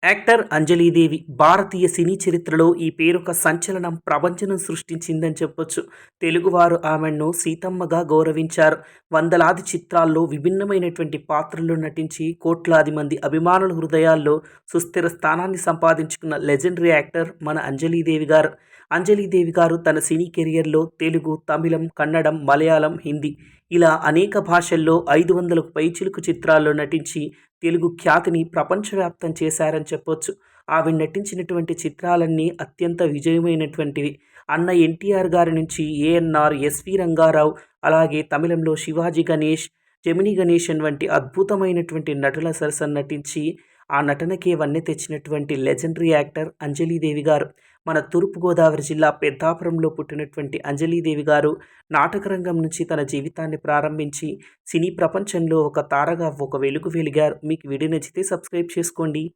Actor Anjali Devi భారతీయ సినీ చరిత్రలో ఈ పేరొక సంచలనం ప్రపంచం సృష్టించిందని చెప్పొచ్చు. తెలుగువారు ఆమెను సీతమ్మగా గౌరవించారు. వందలాది చిత్రాల్లో విభిన్నమైనటువంటి పాత్రల్లో నటించి కోట్లాది మంది అభిమానుల హృదయాల్లో సుస్థిర స్థానాన్ని సంపాదించుకున్న లెజెండరీ యాక్టర్ మన అంజలీదేవి గారు. అంజలీదేవి గారు తన సినీ కెరియర్లో తెలుగు, తమిళం, కన్నడం, మలయాళం, హిందీ ఇలా అనేక భాషల్లో 500కు పైచిలుకు చిత్రాల్లో నటించి తెలుగు ఖ్యాతిని ప్రపంచవ్యాప్తం చేశారని చెప్పొచ్చు. ఆవిడ నటించినటువంటి చిత్రాలన్నీ అత్యంత విజయమైనటువంటివి. అన్న ఎన్టీఆర్ గారి నుంచి ఏఎన్ఆర్, ఎస్వి రంగారావు, అలాగే తమిళంలో శివాజీ గణేష్, జమినీ గణేశన్ వంటి అద్భుతమైనటువంటి నటుల సరసన నటించి ఆ నటనకే వన్నె తెచ్చినటువంటి లెజెండరీ యాక్టర్ అంజలీదేవి గారు. మన తూర్పుగోదావరి జిల్లా పెద్దాపురంలో పుట్టినటువంటి అంజలీదేవి గారు నాటకరంగం నుంచి తన జీవితాన్ని ప్రారంభించి సినీ ప్రపంచంలో ఒక తారగా ఒక వెలుగు వెలిగారు. మీకు వీడియో నచ్చితే సబ్స్క్రైబ్ చేసుకోండి.